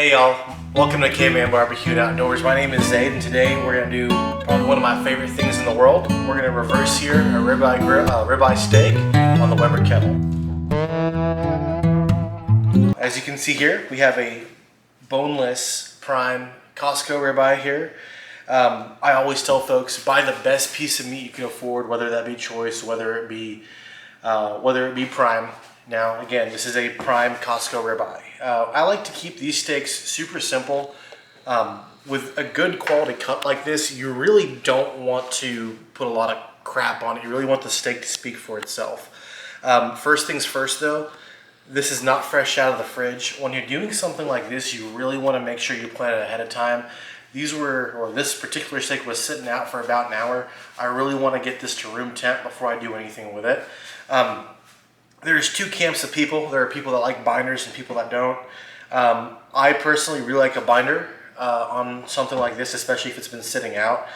Hey y'all, welcome to Caveman Barbecue and Outdoors. My name is Zaid, and today we're going to do probably one of my favorite things in the world. We're going to reverse sear a ribeye steak on the Webber Kettle. As you can see here, we have a boneless prime Costco ribeye here. I always tell folks, buy the best piece of meat you can afford, whether that be choice, whether it be prime. Now, again, this is a prime Costco ribeye. I like to keep these steaks super simple. With a good quality cut like this, you really don't want to put a lot of crap on it. You really want the steak to speak for itself. First things first though, this is not fresh out of the fridge. When you're doing something like this, you really want to make sure you plan it ahead of time. This particular steak was sitting out for about an hour. I really want to get this to room temp before I do anything with it. There's two camps of people. There are people that like binders and people that don't. I personally really like a binder on something like this, especially if it's been sitting out.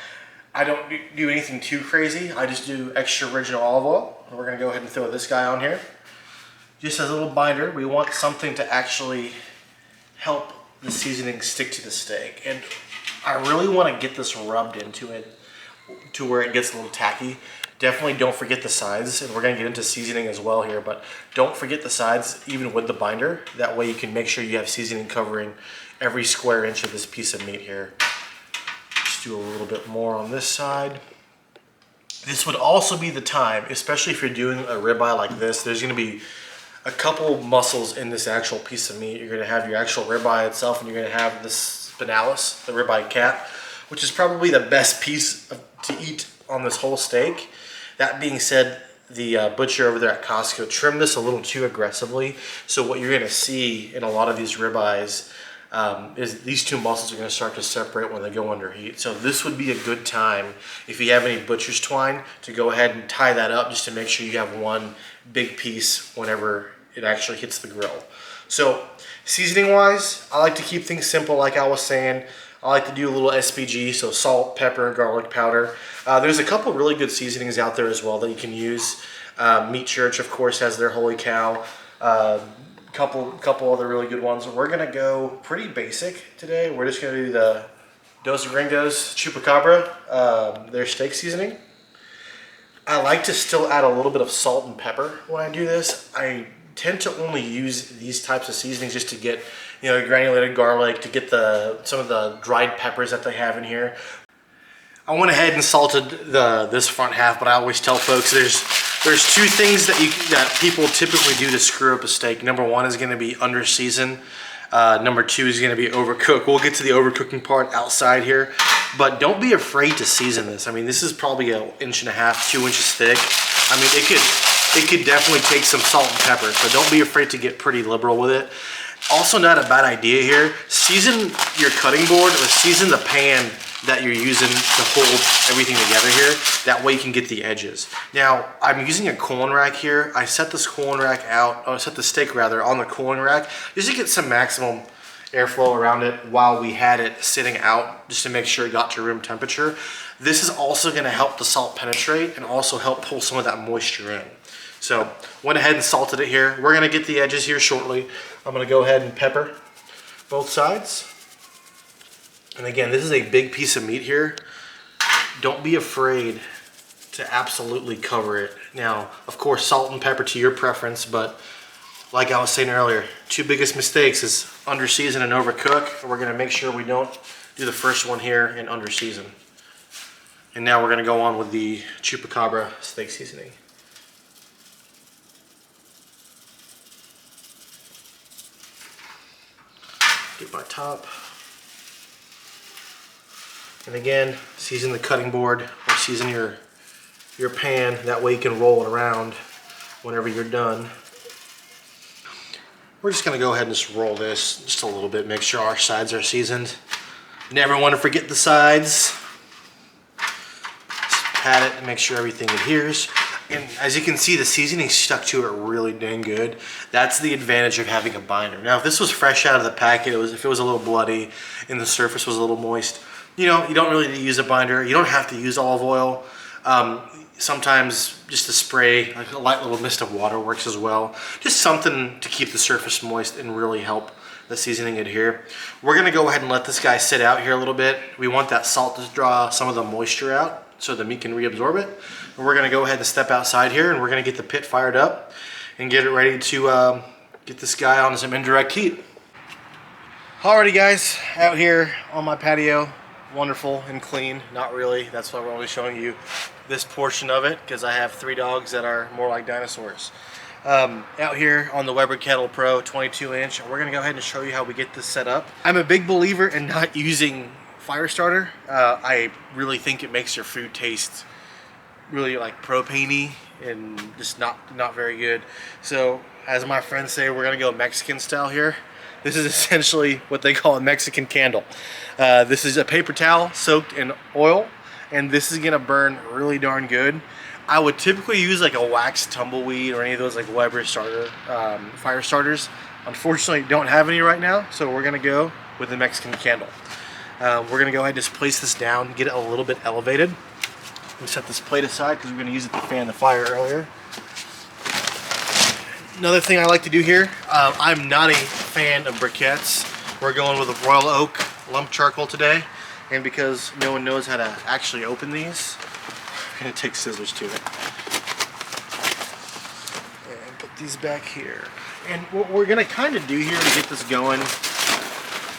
I don't do anything too crazy. I just do extra virgin olive oil. And we're gonna go ahead and throw this guy on here. Just as a little binder, we want something to actually help the seasoning stick to the steak. And I really wanna get this rubbed into it to where it gets a little tacky. Definitely don't forget the sides, and we're gonna get into seasoning as well here, but don't forget the sides even with the binder. That way you can make sure you have seasoning covering every square inch of this piece of meat here. Just do a little bit more on this side. This would also be the time, especially if you're doing a ribeye like this, there's gonna be a couple muscles in this actual piece of meat. You're gonna have your actual ribeye itself, and you're gonna have this spinalis, the ribeye cap, which is probably the best piece to eat on this whole steak. That being said, the butcher over there at Costco trimmed this a little too aggressively. So what you're gonna see in a lot of these ribeyes is these two muscles are gonna start to separate when they go under heat. So this would be a good time, if you have any butcher's twine, to go ahead and tie that up just to make sure you have one big piece whenever it actually hits the grill. So seasoning wise, I like to keep things simple like I was saying. I like to do a little SPG, so salt, pepper, garlic powder. There's a couple really good seasonings out there as well that you can use. Meat Church, of course, has their Holy Cow. Couple other really good ones. We're gonna go pretty basic today. We're just gonna do the Dos Gringos Chupacabra, their steak seasoning. I like to still add a little bit of salt and pepper when I do this. I tend to only use these types of seasonings just to get, granulated garlic, to get some of the dried peppers that they have in here. I went ahead and salted this front half, but I always tell folks there's two things that people typically do to screw up a steak. Number one is going to be under season. Number two is going to be overcook. We'll get to the overcooking part outside here, but don't be afraid to season this. I mean, this is probably 1.5 inches, 2 inches thick. I mean, it could definitely take some salt and pepper, so don't be afraid to get pretty liberal with it. Also, not a bad idea here, season your cutting board or season the pan that you're using to hold everything together here. That way you can get the edges. Now, I'm using a cooling rack here. I set this cooling rack out, or set the steak rather, on the cooling rack just to get some maximum airflow around it while we had it sitting out, just to make sure it got to room temperature. This is also gonna help the salt penetrate and also help pull some of that moisture in. So, went ahead and salted it here. We're gonna get the edges here shortly. I'm gonna go ahead and pepper both sides. And again, this is a big piece of meat here. Don't be afraid to absolutely cover it. Now, of course, salt and pepper to your preference, but like I was saying earlier, two biggest mistakes is under season and overcook. We're gonna make sure we don't do the first one here and under season. And now we're gonna go on with the Chupacabra steak seasoning. Get my top. And again, season the cutting board or season your pan. That way you can roll it around whenever you're done. We're just gonna go ahead and just roll this just a little bit, make sure our sides are seasoned. Never want to forget the sides. Just pat it and make sure everything adheres. And as you can see, the seasoning stuck to it really dang good. That's the advantage of having a binder. Now, if this was fresh out of the packet, if it was a little bloody and the surface was a little moist, you don't really need to use a binder. You don't have to use olive oil. Sometimes just a spray, like a light little mist of water works as well. Just something to keep the surface moist and really help the seasoning adhere. We're gonna go ahead and let this guy sit out here a little bit. We want that salt to draw some of the moisture out so the meat can reabsorb it. And we're gonna go ahead and step outside here, and we're gonna get the pit fired up and get it ready to get this guy on some indirect heat. Alrighty guys, out here on my patio, wonderful and clean. Not really, that's why we're only showing you this portion of it, because I have 3 dogs that are more like dinosaurs. Out here on the Webber Kettle Pro 22-inch, we're gonna go ahead and show you how we get this set up. I'm a big believer in not using fire starter. I really think it makes your food taste really like propane-y and just not very good. So as my friends say, we're gonna go Mexican style here. This is essentially what they call a Mexican candle. This is a paper towel soaked in oil, and this is gonna burn really darn good. I would typically use like a wax tumbleweed or any of those like Webber starter fire starters. Unfortunately, don't have any right now, so we're gonna go with the Mexican candle. We're gonna go ahead and just place this down, get it a little bit elevated. We set this plate aside because we're gonna use it to fan the fire earlier. Another thing I like to do here, I'm not a fan of briquettes. We're going with a Royal Oak lump charcoal today, and because no one knows how to actually open these, I'm gonna take scissors to it. And put these back here. And what we're gonna kind of do here to get this going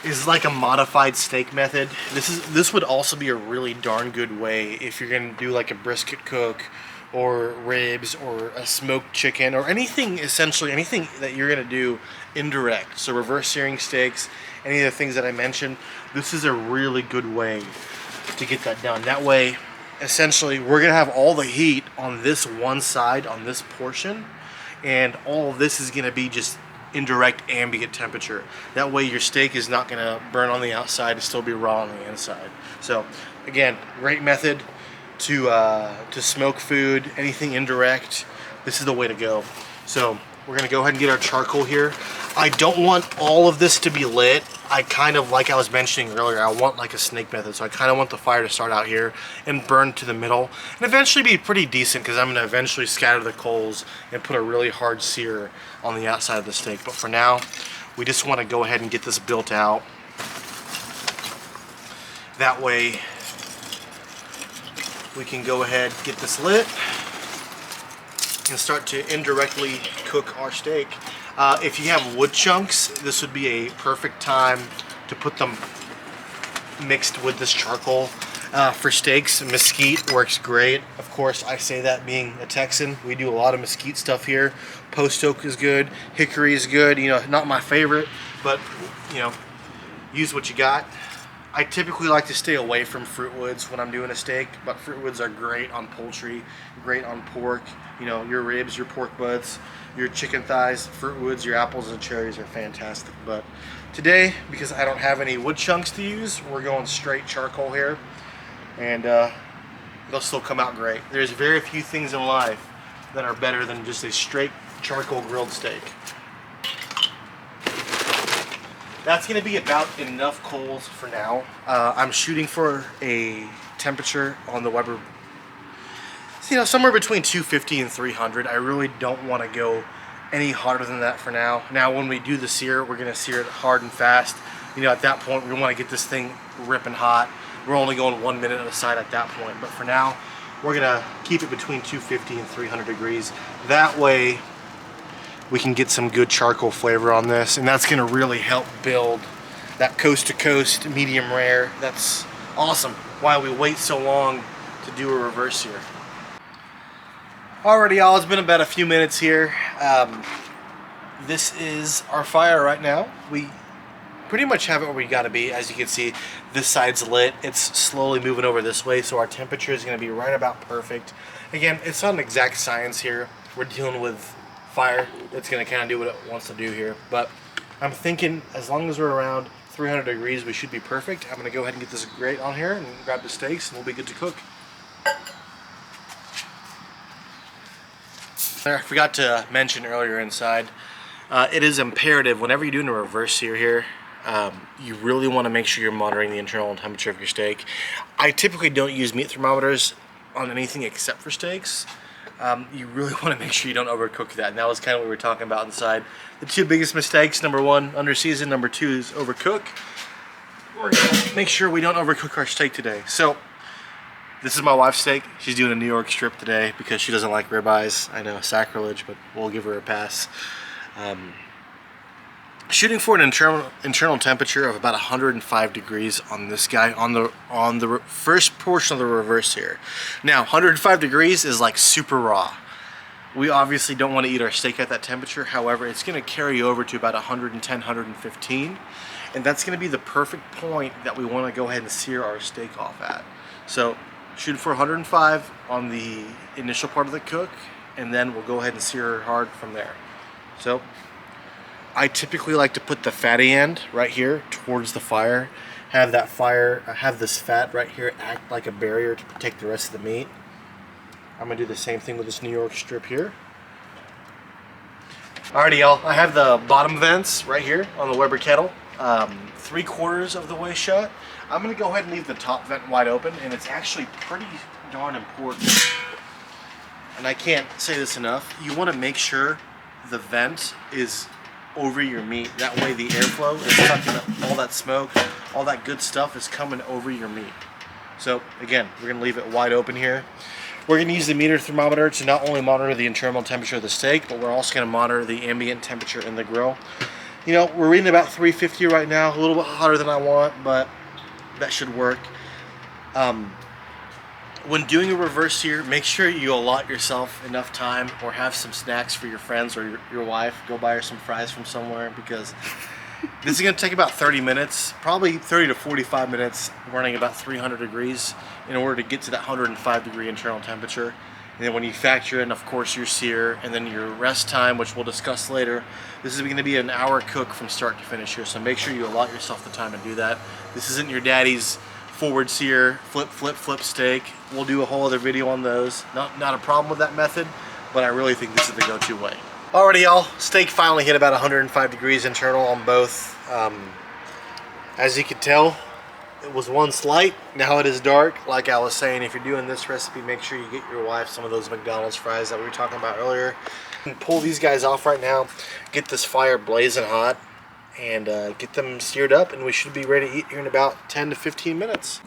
is like a modified steak method. This would also be a really darn good way if you're gonna do like a brisket cook or ribs or a smoked chicken or anything, essentially anything that you're gonna do indirect. So reverse searing steaks, any of the things that I mentioned, this is a really good way to get that done. That way, essentially, we're gonna have all the heat on this one side, on this portion, and all of this is gonna be just indirect ambient temperature. That way your steak is not gonna burn on the outside and still be raw on the inside. So again, great method to smoke food, anything indirect. This is the way to go. So we're gonna go ahead and get our charcoal here. I don't want all of this to be lit. I kind of, like I was mentioning earlier, I want like a snake method. So I kind of want the fire to start out here and burn to the middle and eventually be pretty decent, because I'm gonna eventually scatter the coals and put a really hard sear on the outside of the steak. But for now, we just want to go ahead and get this built out. That way we can go ahead, get this lit, and start to indirectly cook our steak. If you have wood chunks, this would be a perfect time to put them mixed with this charcoal. For steaks, mesquite works great. Of course, I say that being a Texan. We do a lot of mesquite stuff here. Post oak is good. Hickory is good. You know, not my favorite, but you know, use what you got. I typically like to stay away from fruit woods when I'm doing a steak, but fruit woods are great on poultry, great on pork. You know, your ribs, your pork butts, your chicken thighs, fruit woods, your apples and cherries are fantastic. But today, because I don't have any wood chunks to use, we're going straight charcoal here, and they'll still come out great. There's very few things in life that are better than just a straight charcoal grilled steak. That's going to be about enough coals for now. I'm shooting for a temperature on the Webber, you know, somewhere between 250 and 300. I really don't want to go any harder than that for now. Now, when we do the sear, we're going to sear it hard and fast. You know, at that point, we want to get this thing ripping hot. We're only going 1 minute at a side at that point. But for now, we're going to keep it between 250 and 300 degrees. That way, we can get some good charcoal flavor on this, and that's going to really help build that coast to coast medium rare. That's awesome. Why we wait so long to do a reverse sear. Alrighty, y'all, it's been about a few minutes here. This is our fire right now. We pretty much have it where we got to be. As you can see, this side's lit. It's slowly moving over this way, so our temperature is going to be right about perfect. Again, it's not an exact science here. We're dealing with fire. It's going to kind of do what it wants to do here, but I'm thinking as long as we're around 300 degrees, we should be perfect. I'm going to go ahead and get this grate on here and grab the steaks, and we'll be good to cook. I forgot to mention earlier inside, it is imperative whenever you're doing a reverse sear here, you really want to make sure you're monitoring the internal temperature of your steak. I typically don't use meat thermometers on anything except for steaks. you really want to make sure you don't overcook that. And that was kind of what we were talking about inside. The two biggest mistakes: number one, under season; number two is overcook. We're gonna make sure we don't overcook our steak today. So this is my wife's steak. She's doing a New York strip today because she doesn't like ribeyes. I know, sacrilege, but we'll give her a pass. Shooting for an internal temperature of about 105 degrees on this guy on the first portion of the reverse here. Now 105 degrees is like super raw. We obviously don't want to eat our steak at that temperature. However, it's going to carry over to about 110, 115, and that's going to be the perfect point that we want to go ahead and sear our steak off at. So shoot for 105 on the initial part of the cook, and then we'll go ahead and sear hard from there. So I typically like to put the fatty end right here towards the fire, have this fat right here act like a barrier to protect the rest of the meat. I'm gonna do the same thing with this New York strip here. Alrighty, y'all, I have the bottom vents right here on the Webber Kettle, 3/4 of the way shut. I'm gonna go ahead and leave the top vent wide open, and it's actually pretty darn important. And I can't say this enough. You wanna make sure the vent is over your meat. That way the airflow is sucking up all that smoke, all that good stuff is coming over your meat. So again, we're gonna leave it wide open here. We're gonna use the meter thermometer to not only monitor the internal temperature of the steak, but we're also gonna monitor the ambient temperature in the grill. You know, we're reading about 350 right now, a little bit hotter than I want, but that should work. When doing a reverse sear, make sure you allot yourself enough time or have some snacks for your friends or your wife. Go buy her some fries from somewhere, because this is going to take about 30 minutes, probably 30 to 45 minutes, running about 300 degrees in order to get to that 105 degree internal temperature. And then when you factor in, of course, your sear and then your rest time, which we'll discuss later, this is going to be an hour cook from start to finish here. So make sure you allot yourself the time to do that. This isn't your daddy's forward sear, flip steak. We'll do a whole other video on those. Not a problem with that method, but I really think this is the go-to way. Alrighty, y'all, steak finally hit about 105 degrees internal on both. As you can tell, it was once light, now it is dark. Like I was saying, if you're doing this recipe, make sure you get your wife some of those McDonald's fries that we were talking about earlier. And pull these guys off right now, get this fire blazing hot, and get them seared up, and we should be ready to eat here in about 10 to 15 minutes.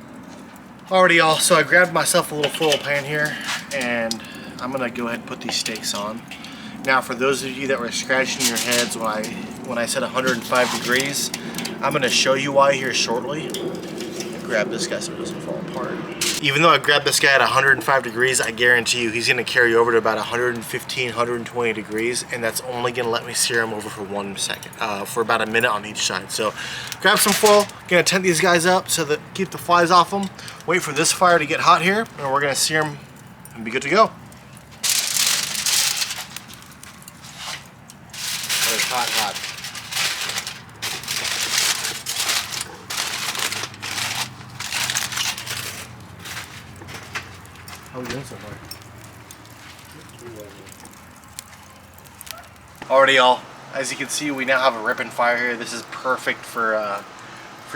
Alrighty, y'all, so I grabbed myself a little foil pan here, and I'm gonna go ahead and put these steaks on. Now, for those of you that were scratching your heads when I said 105 degrees, I'm gonna show you why here shortly. Grab this guy so it doesn't fall apart. Even though I grabbed this guy at 105 degrees, I guarantee you he's gonna carry over to about 115, 120 degrees, and that's only gonna let me sear him over for 1 second, for about a minute on each side. So grab some foil, gonna tent these guys up so that keep the flies off them. Wait for this fire to get hot here, and we're gonna sear them and be good to go. It's hot. How are we doing so far? Alrighty, y'all. As you can see, we now have a ripping fire here. This is perfect for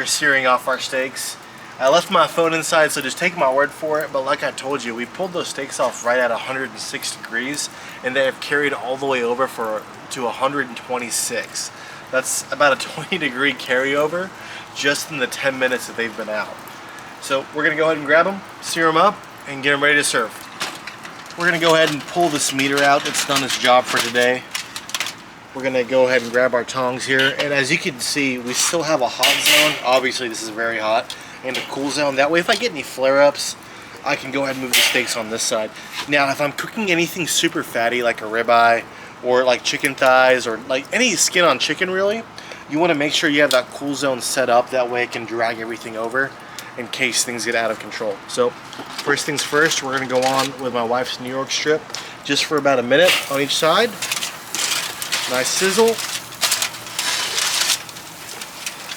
searing off our steaks. I left my phone inside, so just take my word for it. But like I told you, we pulled those steaks off right at 106 degrees, and they have carried all the way over to 126. That's about a 20 degree carryover just in the 10 minutes that they've been out. So we're gonna go ahead and grab them, sear them up, and get them ready to serve. We're gonna go ahead and pull this meter out. It's done its job for today. We're gonna go ahead and grab our tongs here, and as you can see, we still have a hot zone. Obviously this is very hot, and a cool zone. That way if I get any flare-ups, I can go ahead and move the steaks on this side. Now if I'm cooking anything super fatty like a ribeye or like chicken thighs or like any skin on chicken really, you wanna make sure you have that cool zone set up. That way it can drag everything over in case things get out of control. So first things first, we're gonna go on with my wife's New York strip just for about a minute on each side. Nice sizzle.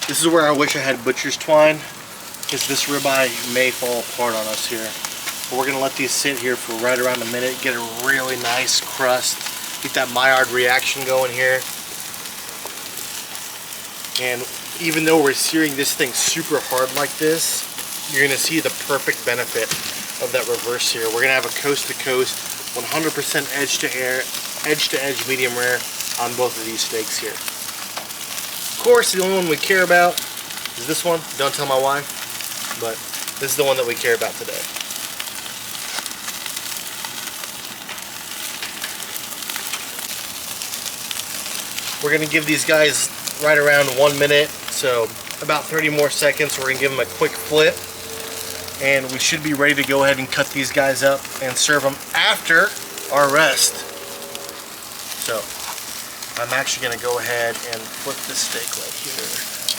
This is where I wish I had butcher's twine, because this ribeye may fall apart on us here. But we're gonna let these sit here for right around a minute, get a really nice crust, get that Maillard reaction going here. And even though we're searing this thing super hard like this, you're gonna see the perfect benefit of that reverse sear. We're gonna have a coast to coast, 100% edge to edge medium rare on both of these steaks here. Of course, the only one we care about is this one. Don't tell my wife, but this is the one that we care about today. We're gonna give these guys right around 1 minute, so about 30 more seconds. We're gonna give them a quick flip, and we should be ready to go ahead and cut these guys up and serve them after our rest. So I'm actually gonna go ahead and flip this steak right here.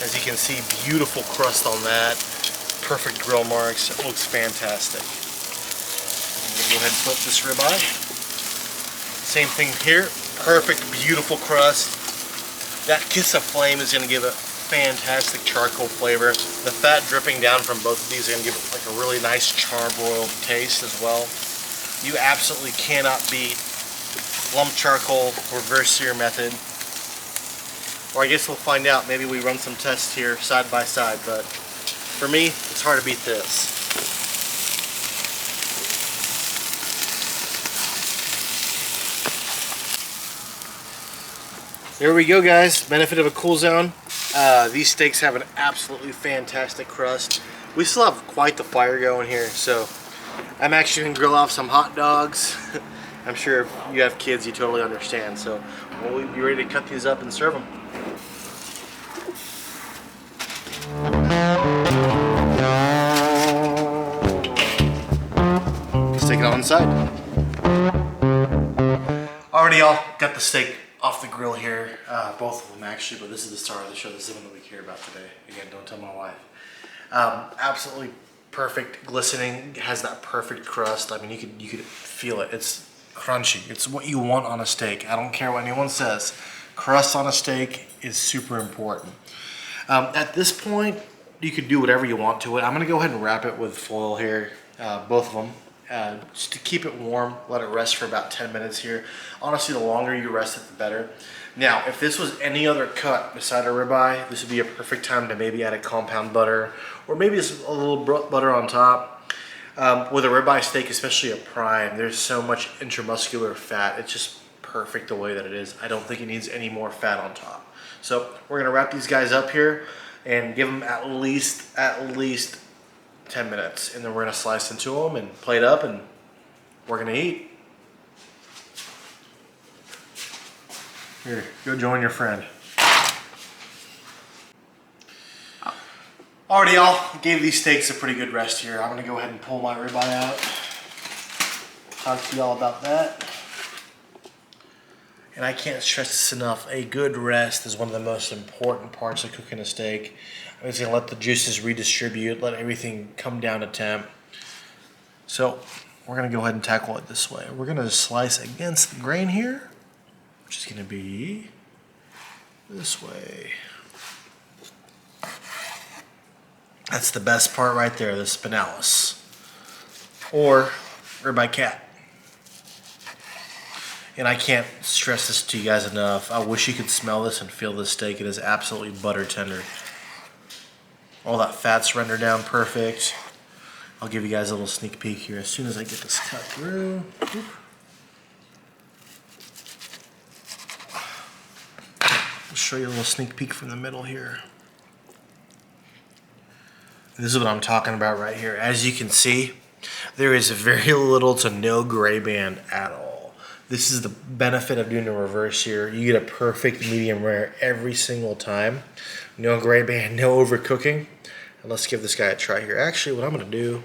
As you can see, beautiful crust on that, perfect grill marks. It looks fantastic. I'm gonna go ahead and flip this ribeye. Same thing here, perfect, beautiful crust. That kiss of flame is gonna give a fantastic charcoal flavor. The fat dripping down from both of these are gonna give it like a really nice charbroiled taste as well. You absolutely cannot beat lump charcoal reverse sear method. Or I guess we'll find out. Maybe we run some tests here side by side, but for me, it's hard to beat this. There we go, guys. Benefit of a cool zone. These steaks have an absolutely fantastic crust. We still have quite the fire going here, so I'm actually gonna grill off some hot dogs. I'm sure if you have kids, you totally understand. So we'll be ready to cut these up and serve them. Let's take it on inside. Already all got the steak off the grill here, both of them actually, but this is the star of the show. This is the one that we care about today. Again, don't tell my wife. Absolutely perfect, glistening. It has that perfect crust. I mean, you could feel it. It's crunchy. It's what you want on a steak. I don't care what anyone says. Crust on a steak is super important. At this point, you could do whatever you want to it. I'm gonna go ahead and wrap it with foil here, both of them. Just to keep it warm, let it rest for about 10 minutes here. Honestly, the longer you rest it, the better. Now, if this was any other cut beside a ribeye, this would be a perfect time to maybe add a compound butter, or maybe just a little butter on top. With a ribeye steak, especially a prime, there's so much intramuscular fat. It's just perfect the way that it is. I don't think it needs any more fat on top. So we're gonna wrap these guys up here and give them at least 10 minutes, and then we're gonna slice into them and plate up, and we're gonna eat. Here, go join your friend. Alrighty, y'all, gave these steaks a pretty good rest here. I'm gonna go ahead and pull my ribeye out. Talk to y'all about that. And I can't stress this enough, a good rest is one of the most important parts of cooking a steak. It's gonna let the juices redistribute, let everything come down to temp. So we're gonna go ahead and tackle it this way. We're gonna slice against the grain here, which is gonna be this way. That's the best part right there, the spinalis, or ribeye cat. And I can't stress this to you guys enough. I wish you could smell this and feel this steak. It is absolutely butter tender. All that fat's rendered down perfect. I'll give you guys a little sneak peek here as soon as I get this cut through. I'll show you a little sneak peek from the middle here. This is what I'm talking about right here. As you can see, there is very little to no gray band at all. This is the benefit of doing a reverse here. You get a perfect medium rare every single time. No gray band, no overcooking. And let's give this guy a try here. Actually, what I'm gonna do,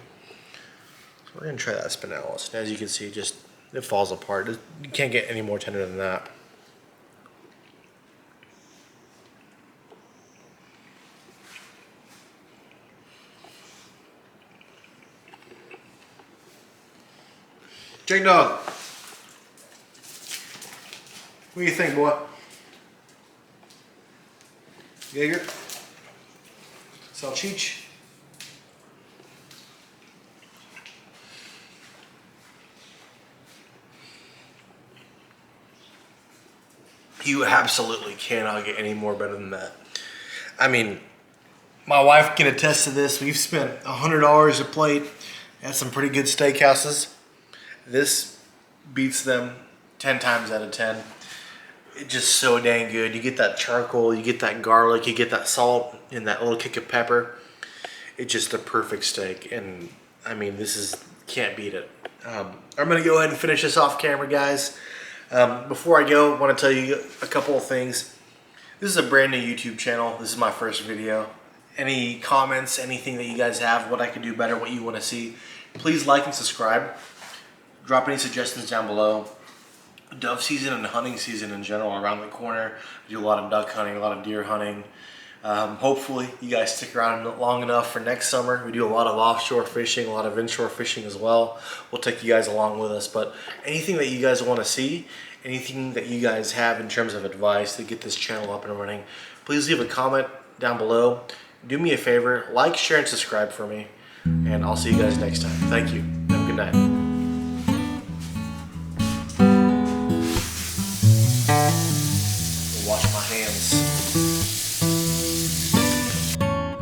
we're gonna try that spinalis. And as you can see, just it falls apart. You can't get any more tender than that. Jake Dog, what do you think, boy? Jaeger? Salchicha? You absolutely cannot get any more better than that. I mean, my wife can attest to this. We've spent $100 a plate at some pretty good steakhouses. This beats them 10 times out of 10. It's just so dang good. You get that charcoal, you get that garlic, you get that salt, and that little kick of pepper. It's just the perfect steak, and I mean, can't beat it. I'm gonna go ahead and finish this off camera, guys. Before I go, I want to tell you a couple of things. This is a brand new YouTube channel. This is my first video. Any comments, anything that you guys have, what I could do better, what you want to see, please like and subscribe. Drop any suggestions down below. Dove season and hunting season in general are around the corner. I do a lot of duck hunting, a lot of deer hunting. Hopefully you guys stick around long enough for next summer. We do a lot of offshore fishing, a lot of inshore fishing as well. We'll take you guys along with us, but anything that you guys want to see, anything that you guys have in terms of advice to get this channel up and running, please leave a comment down below. Do me a favor, like, share, and subscribe for me, and I'll see you guys next time. Thank you. Have a good night.